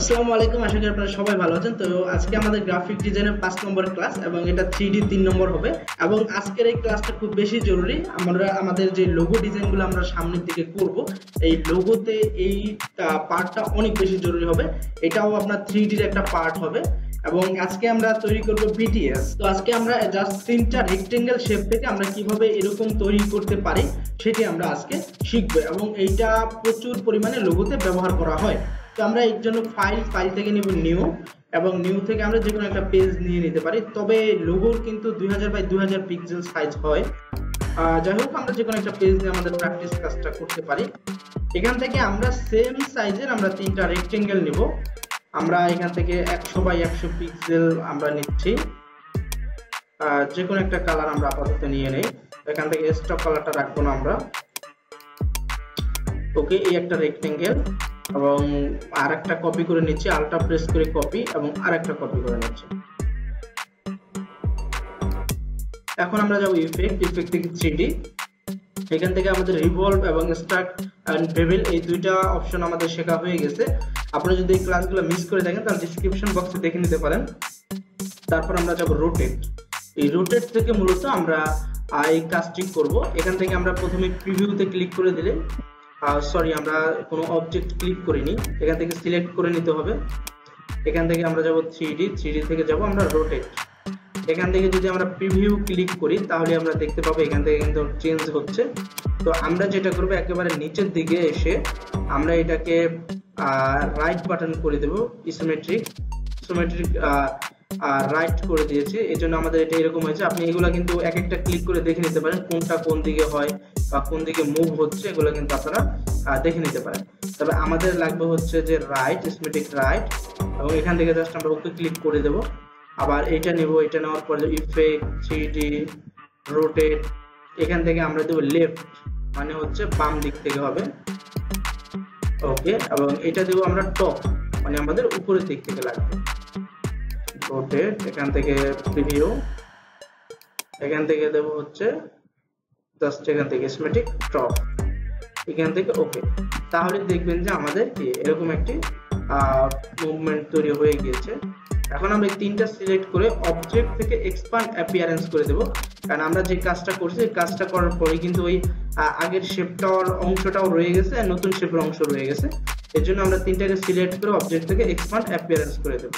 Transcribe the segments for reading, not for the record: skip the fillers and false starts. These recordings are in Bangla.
আসসালামু আলাইকুম, আশা করি আপনারা সবাই ভালো আছেন। তো আজকে আমাদের গ্রাফিক ডিজাইনের 5 নম্বর ক্লাস এবং এটা 3D 3 নম্বর হবে। এবং আজকের এই ক্লাসটা খুব বেশি জরুরি। আমরা আমাদের যে লোগো ডিজাইনগুলো আমরা সামনের দিকে করব, এই লোগোতে এই পার্টটা অনেক বেশি জরুরি হবে। এটাও আপনার 3D এর একটা পার্ট হবে। এবং আজকে আমরা তৈরি করব বিটিএস। তো আজকে আমরা জাস্ট তিনটা রেক্টেঙ্গেল শেপ থেকে আমরা কিভাবে এরকম তৈরি করতে পারি সেটি আমরা আজকে শিখব। এবং এইটা প্রচুর পরিমাণে লোগোতে ব্যবহার করা হয়। তো আমরা এর জন্য ফাইল থেকে নিব নিউ, এবং নিউ থেকে আমরা যে কোনো একটা পেজ নিয়ে নিতে পারি। তবে লোগোর কিন্তু 2000 বাই 2000 পিক্সেল সাইজ হয়। যাই হোক, আমরা যে কোনো একটা পেজ নিয়ে আমাদের প্র্যাকটিস কাজটা করতে পারি। এখান থেকে আমরা সেম সাইজের আমরা তিনটা রেক্টেঙ্গেল নিব। আমরা এখান থেকে 100 বাই 100 পিক্সেল আমরা নিচ্ছি। যে কোনো একটা কালার আমরা আপাতত নিয়ে নেই। এখান থেকে স্টক কালারটা রাখবো না আমরা। ওকে, এই একটা রেক্টেঙ্গেল এবং আরেকটা কপি করে নিচ্ছি, আলটা প্রেস করে কপি, এবং আরেকটা কপি করে নিচ্ছি। এখন আমরা যাব ইফেক্ট থেকে 3D। এখান থেকে আমাদের রিভলভ এবং স্টার্ট এন্ড বেভেল এই দুইটা অপশন আমাদের শেখা হয়ে গেছে। আপনারা যদি এই ক্লাসগুলো মিস করে থাকেন তাহলে ডেসক্রিপশন বক্সে দেখে নিতে পারেন। তারপর আমরা যাব রোটেট। এই রোটেট থেকে মূলত আমরা এই কাজটি করব। এখান থেকে আমরা প্রথমে প্রিভিউতে ক্লিক করে দিলে আমরা কোনো অবজেক্ট ক্লিক করিনি, এখান থেকে সিলেক্ট করে নিতে হবে। এখান থেকে আমরা যাব 3D থেকে যাব আমরা রোটেট। এখান থেকে যদি আমরা প্রিভিউ ক্লিক করি তাহলে আমরা দেখতে পাবো এখান থেকে কিন্তু চেঞ্জ হচ্ছে। তো আমরা যেটা করব, একেবারে নিচের দিকে এসে আমরা এটাকে রাইট বাটন করে দেব, ইসোমেট্রিক রাইট করে দিয়েছি। এই জন্য আমাদের এটা এরকম হয়েছে। আপনি এগুলা কিন্তু এক একটা ক্লিক করে দেখে নিতে পারেন কোনটা কোন দিকে হয় বা কোন দিকে মুভ হচ্ছে, এগুলো কিন্তু আপনারা দেখে নিতে পারেন। তবে আমাদের লাগবে হচ্ছে যে রাইট, ইসোমেট্রিক রাইট, এবং এখান থেকে জাস্ট আমরা ওকে ক্লিক করে দেব। আবার এটা নেব, এটা নেওয়ার পর ইফেক্ট 3D রোটেট, এখান থেকে আমরা দেব লেফট, মানে হচ্ছে বাম দিক থেকে হবে। ওকে, এবং এটা দেব আমরা টপ, মানে আমাদের উপরের দিক থেকে লাগবে। রোটেট, এখান থেকে প্রিভিউ, এখান থেকে দেব হচ্ছে জাস্ট এখান থেকে সিমেট্রিক টপ, এখান থেকে ওকে। তাহলে দেখবেন যে আমাদের কি এরকম একটি মুভমেন্ট তৈরি হয়ে গিয়েছে। এখন আমরা এই তিনটা সিলেক্ট করে অবজেক্ট থেকে এক্সপ্যান্ড অ্যাপিয়ারেন্স করে দেব। কারণ আমরা যে কাজটা করছি, এই কাজটা করার পরে কিন্তু ওই আগের শেপটার অংশটাও রয়ে গেছে আর নতুন শেপের অংশ রয়ে গেছে। এর জন্য আমরা তিনটাকে সিলেক্ট করে অবজেক্ট থেকে এক্সপ্যান্ড অ্যাপিয়ারেন্স করে দেব।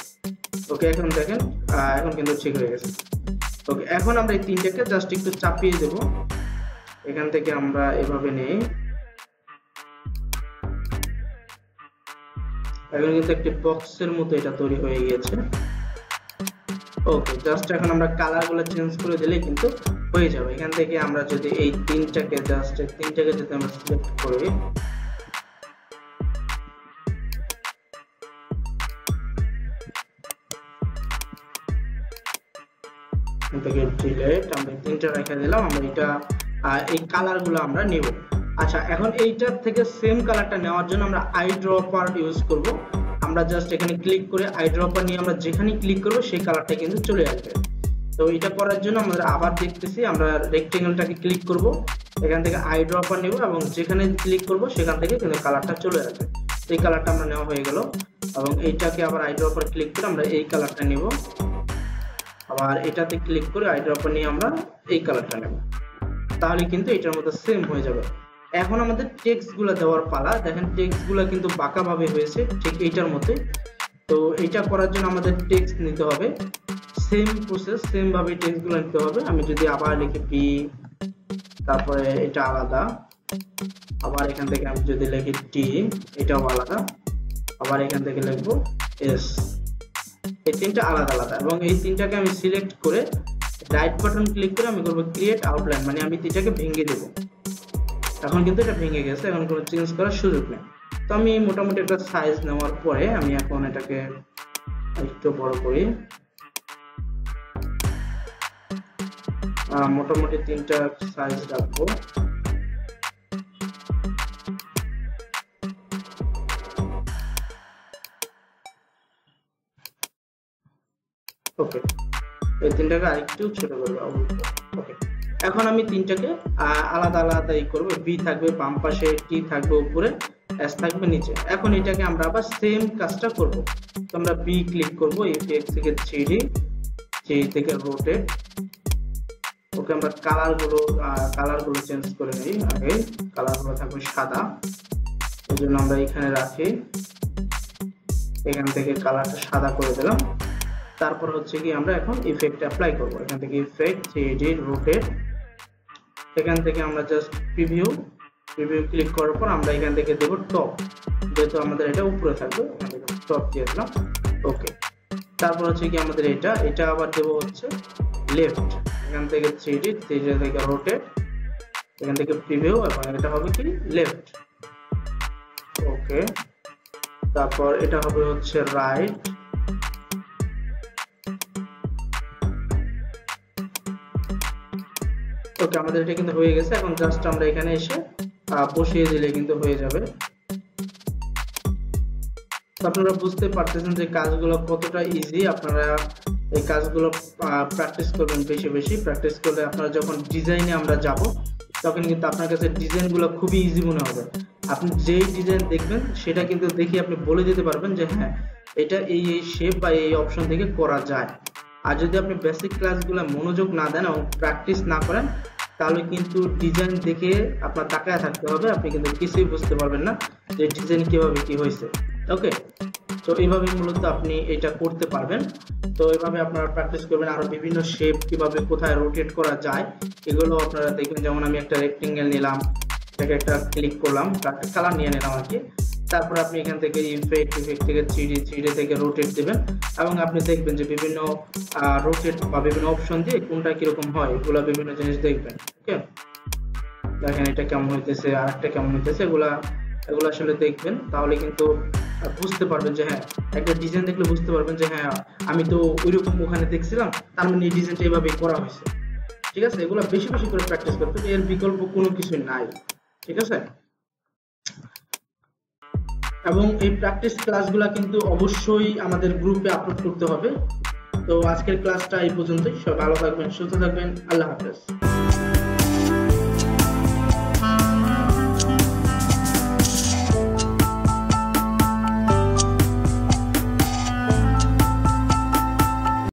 ওকে, এখন দেখেন এখন কিন্তু ঠিক হয়ে গেছে। ওকে, এখন আমরা এই তিনটাকে জাস্ট একটু চাপিয়ে দেব। এখান থেকে আমরা এভাবে নেই, এখন কিন্তু একটি বক্সের মতো এটা তৈরি হয়ে গিয়েছে। ওকে, জাস্ট এখন আমরা কালারগুলো চেঞ্জ করে দিলে কিন্তু হয়ে যাবে। এখান থেকে আমরা যদি এই তিনটাকে যদি আমরা সিলেক্ট করি, ডিলিট, আমরা তিনটা রেখে দিলাম। আমরা এটা এই কালারগুলো আমরা নেব। আচ্ছা, এখন এইটার থেকে সেম কালারটা নেওয়ার জন্য আমরা আই ড্রপার ইউজ করব। আমরা জাস্ট এখানে ক্লিক করে আই ড্রপার নিয়ে আমরা যেখানে ক্লিক করব সেই কালারটা কিন্তু চলে আসবে। তো এটা করার জন্য আমরা আবার দেখতেছি, আমরা রেক্টেঙ্গেলটাকে ক্লিক করব, এখান থেকে আই ড্রপার নেব এবং যেখানে ক্লিক করব সেখান থেকে কিন্তু কালারটা চলে আসবে। এই কালারটা আমরা নেওয়া হয়ে গেল। এবং এইটাকে আবার আই ড্রপার ক্লিক করে আমরা এই কালারটা নেব, আবার এটাতে ক্লিক করে আই ড্রপার নিয়ে আমরা এই কালারটা নেব। তাহলে কিন্তু এটার মতো সেম হয়ে যাবে। এখন আমাদের টেক্সট গুলা দেওয়ার পালা। দেখেন টেক্সট গুলা কিন্তু বাঁকা ভাবে হয়েছে, ঠিক এইটার মতোই। তো এটা করার জন্য আমাদের টেক্সট নিতে হবে, সেম প্রসেস, সেম ভাবে টেক্সট গুলো নিতে হবে। আমি যদি আবার লিখি পি, তারপরে এটা আলাদা, আবার এখান থেকে আমি যদি লিখি টি, এটাও আলাদা, আবার এখান থেকে লিখবো এস, এই তিনটা আলাদা আলাদা। এবং এই তিনটাকে আমি সিলেক্ট করে রাইট বাটন ক্লিক করে আমি করব ক্রিয়েট আউটলাইন, মানে আমি তিনটাকে ভেঙে দেব। এখন কিন্তু এটা ভেঙে গেছে, এখন কোনো চেঞ্জ করার সুযোগ নেই। তো আমি মোটামুটি একটা সাইজ নেওয়ার পরে আমি এখন এটাকে একটু বড় করি, মোটামুটি তিনটা সাইজ রাখবো। ওকে, এই তিনটাকে আরেকটু ছোট করবো। ওকে, এখন আমি তিনটাকে আলাদা আলাদাই করব। বি থাকবে বাম পাশে, টি থাকবে উপরে, এস থাকবে নিচে। এখন এটাকে আমরা আবার সেম কাজটা করব। তো আমরা বি ক্লিক করব, এফএক্স থেকে 3D, 3D থেকে রোটেট। ওকে, আমরা কালারগুলো চেঞ্জ করে নেই। আগে কালারগুলো থাকবে সাদা, এই জন্য আমরা এখানে রাখি, এখান থেকে কালারটা সাদা করে দিলাম। তারপর হচ্ছে কি আমরা এখন ইফেক্ট অ্যাপ্লাই করব। এখান থেকে ইফেক্ট, 3D রোটেট, এখান থেকে আমরা জাস্ট প্রিভিউ ক্লিক করার পর আমরা এখান থেকে দেব টপ, যেহেতু আমাদের এটা উপরে থাকবে এখান থেকে টপ দিয়ে দিলাম। ওকে, তারপর হচ্ছে কি আমাদের এটা আবার দেব হচ্ছে লেফট, এখান থেকে 3D থেকে রোটেট, এখান থেকে প্রিভিউ, এবং এটা হবে কি লেফট। ওকে, তারপর এটা হবে হচ্ছে রাইট। ওকে, আমাদের এটা কিন্তু হয়ে গেছে। এখন জাস্ট আমরা এখানে এসে বসিয়ে দিলে কিন্তু হয়ে যাবে। আপনারা বুঝতে পারতেছেন যে কাজগুলো কতটা ইজি। আপনারা এই কাজগুলো প্র্যাকটিস করবেন, বেশি বেশি প্র্যাকটিস করলে আপনারা যখন ডিজাইনে আমরা যাব তখন কিন্তু আপনার কাছে ডিজাইনগুলো খুবই ইজি মনে হবে। আপনি যেই ডিজাইন দেখবেন সেটা কিন্তু দেখে আপনি বলে দিতে পারবেন যে হ্যাঁ এটা এই শেপ বা এই অপশন থেকে করা যায়। আর যদি আপনি বেসিক ক্লাসগুলো মনোযোগ না দেন এবং প্র্যাকটিস না করেন তাহলে কিন্তু ডিজাইন দেখে আপনার তাকায় থাকতে হবে, আপনি কিন্তু কিছুই বুঝতে পারবেন না যে ডিজাইন কিভাবে কি হয়েছে। ওকে, তো এইভাবে মূলত আপনি এটা করতে পারবেন। তো এইভাবে আপনারা প্র্যাকটিস করবেন। আরো বিভিন্ন শেপ কিভাবে কোথায় রোটেট করা যায় এগুলো আপনারা দেখবেন। যেমন আমি একটা রেক্টেঙ্গেল নিলাম, এটাকে একটা ক্লিক করলাম, কালার নিয়ে নিলাম আর কি। তারপর আপনি এখান থেকে ইফেক্ট থেকে 3D থেকে রোটেট দিবেন এবং আপনি দেখবেন যে বিভিন্ন রোটেট বা বিভিন্ন অপশন দিয়ে কোনটা কিরকম হয়, এগুলো বিভিন্ন জিনিস দেখবেন। ওকে, দেখেন এটা কেমন হইতেছে, আরেকটা কেমন হইতেছে, এগুলো আসলে দেখবেন। তাহলে কিন্তু বুঝতে পারবেন যে হ্যাঁ, একটা ডিজাইন দেখলে বুঝতে পারবেন যে হ্যাঁ আমি তো ওইরকম ওখানে দেখছিলাম, তার মানে এই ডিজাইনটা এইভাবে করা হয়েছে। ঠিক আছে, এগুলো বেশি বেশি করে প্র্যাকটিস করতে হবে, এর বিকল্প কোনো কিছু নাই। ঠিক আছে, এবং এই প্র্যাকটিস ক্লাসগুলো কিন্তু অবশ্যই আমাদের গ্রুপে আপলোড করতে হবে। তো আজকের ক্লাসটা এই পর্যন্তই। সবাই ভালো থাকবেন, সুস্থ থাকবেন, আল্লাহ হাফেজ।